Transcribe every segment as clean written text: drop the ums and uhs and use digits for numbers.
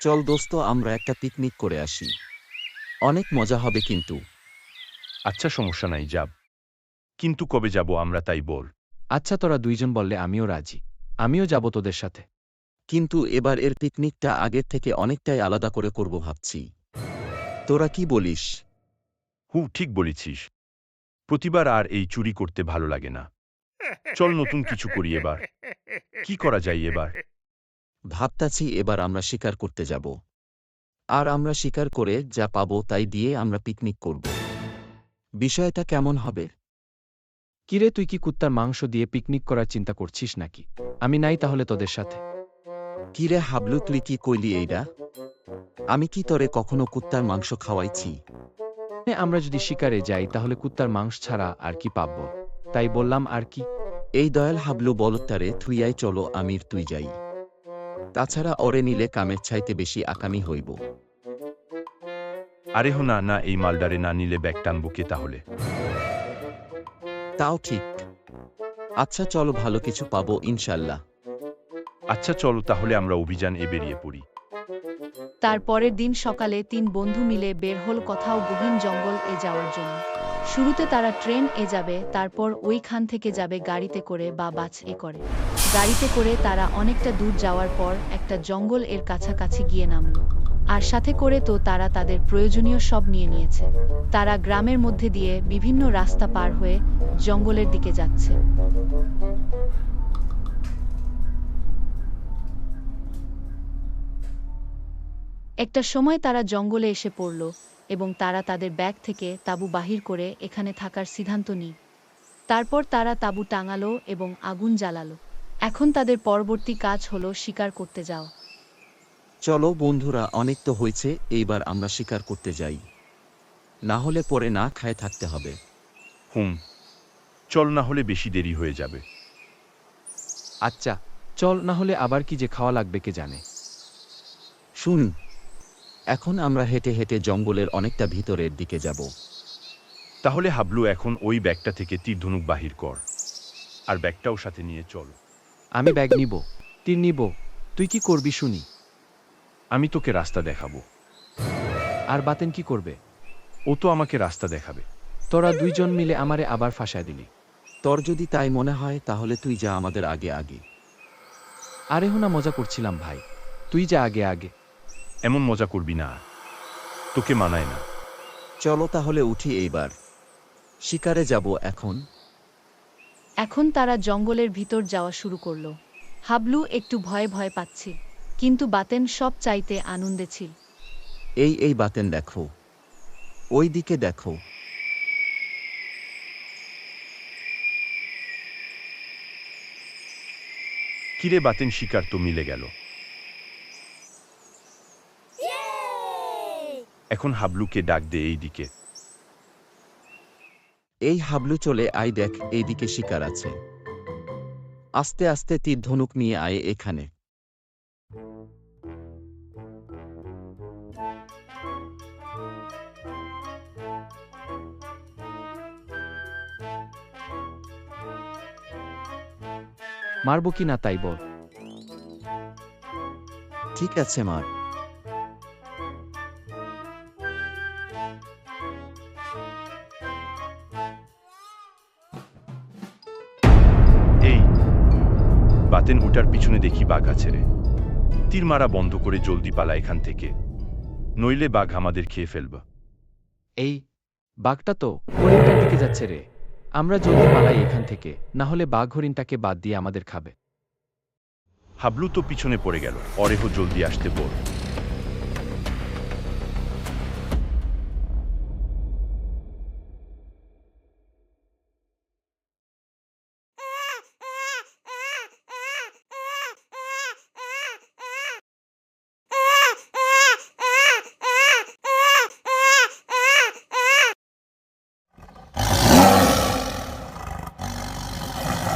চল দোস্ত, আমরা একটা পিকনিক করে আসি। অনেক মজা হবে কিন্তু। আচ্ছা, সমস্যা নাই, যাব। কিন্তু কবে যাব আমরা তাই বল। আচ্ছা, তোরা দুইজন বললে আমিও রাজি। আমিও যাব তোদের সাথে। কিন্তু এবার এর পিকনিকটা আগের থেকে অনেকটাই আলাদা করে করব ভাবছি। তোরা কি বলিস? ঠিক বলেছিস। প্রতিবার আর এই চুরি করতে ভালো লাগে না। চল নতুন কিছু করি এবার। কি করা যায় এবার? ভাবতাছি এবার আমরা শিকার করতে যাব। আর আমরা শিকার করে যা পাবো তাই দিয়ে আমরা পিকনিক করব। বিষয়টা কেমন হবে? কিরে, তুই কি কুত্তার মাংস দিয়ে পিকনিক করার চিন্তা করছিস নাকি? আমি নাই তাহলে তোদের সাথে। কিরে হাবলু, তুই কি কইলি এইডা? আমি কি তরে কখনো কুত্তার মাংস খাওয়াইছি? আমরা যদি শিকারে যাই তাহলে কুত্তার মাংস ছাড়া আর কি পাব? তাই বললাম আর কি। এই দয়াল হাবলু বলত্তারে থুইয়াই চলো আমির তুই যাই। তাছাড়া ওরে নিলে কামের চাইতে বেশি আকামি হইব। আরে হো না না, এই মালডারে না নিলে ব্যাগ টানবো কে তাহলে? তাও ঠিক। আচ্ছা চলো, ভালো কিছু পাবো ইনশাল্লাহ। আচ্ছা চলো তাহলে আমরা অভিযান বেরিয়ে পড়ি। তার পরের দিন সকালে ৩ বন্ধু মিলে বের হল কোথাও গহীন জঙ্গল যাওয়ার জন্য। শুরুতে তারা ট্রেন যাবে, তারপর ওইখান থেকে যাবে গাড়িতে করে বা বাস করে। গাড়িতে করে তারা অনেকটা দূর যাওয়ার পর একটা জঙ্গল কাছাকাছি গিয়ে নামল। আর সাথে করে তো তারা তাদের প্রয়োজনীয় সব নিয়ে নিয়েছে। তারা গ্রামের মধ্যে দিয়ে বিভিন্ন রাস্তা পার হয়ে জঙ্গলের দিকে যাচ্ছে। একটা সময় তারা জঙ্গলে এসে পড়ল এবং তারা তাদের ব্যাগ থেকে তাঁবু বাহির করে এখানে থাকার সিদ্ধান্ত নিল। তারপর তারা তাঁবু টাঙালো এবং আগুন জ্বালালো। এখন তাদের পরবর্তী কাজ হলো শিকার করতে যাওয়া। চলো বন্ধুরা, অনেক তো হয়েছে, এইবার আমরা শিকার করতে যাই। না হলে পরে না খায় থাকতে হবে। চল, না হলে বেশি দেরি হয়ে যাবে। আচ্ছা চল, না হলে আবার কি যে খাওয়া লাগবে কে জানে। শুন, এখন আমরা হেঁটে হেঁটে জঙ্গলের অনেকটা ভিতরের দিকে যাব। তাহলে হাবলু, এখন ওই ব্যাগটা থেকে তীর ধনুক বাহির কর, আর ব্যাগটাও সাথে নিয়ে চল। আমি ব্যাগ নিব, তীর নিব। তুই কি করবি শুনি? আমি তোকে রাস্তা দেখাবো। আর বাতেন কি করবে? ও তো আমাকে রাস্তা দেখাবে। তোরা দুইজন মিলে আমারে আবার ফাঁসায় দিলি। তোর যদি তাই মনে হয় তাহলে তুই যা আমাদের আগে আগে। আরে হোনা, মজা করছিলাম ভাই, তুই যা আগে আগে। এমন মজা করবি না, তোকে মানায় না। চলো তাহলে উঠি এইবার। শিকারে যাব এখন। এখন তারা জঙ্গলের ভিতর যাওয়া শুরু করল। হাবলু একটু ভয়ে ভয়ে পাচ্ছিল, কিন্তু বাতেন সব চাইতে আনন্দে ছিল। এই বাতেন দেখো, ওই দিকে দেখো। কিরে বাতেন, শিকার তো মিলে গেল। এখন হাবলুকে ডাক দে এই দিকে। এই হাবলু, চলে আয়, দেখ এইদিকে শিকার আছে। আস্তে আস্তে তীর ধনুক নিয়ে আয় এখানে। মারব কি না তাই বল। ঠিক আছে, মার। এই বাতেন, ওটার পিছনে দেখি বাঘ আছে রে। তীর মারা বন্ধ করে জলদি পালা এখান থেকে, নইলে বাঘ আমাদের খেয়ে ফেলবে। এই বাঘটা তো হরিণটার দিকে যাচ্ছে রে। আমরা জলদি পালাই এখান থেকে, না হলে বাঘ হরিণটাকে বাদ দিয়ে আমাদের খাবে। হাবলু তো পিছনে পড়ে গেল, অরেহ জলদি আসতে বল।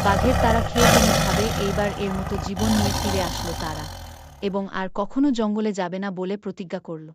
বাঘের তারা খেয়ে ভাবে এইবার এর মতো জীবন নিয়ে ফিরে আসলো তারা, এবং আর কখনো জঙ্গলে যাবে না বলে প্রতিজ্ঞা করল।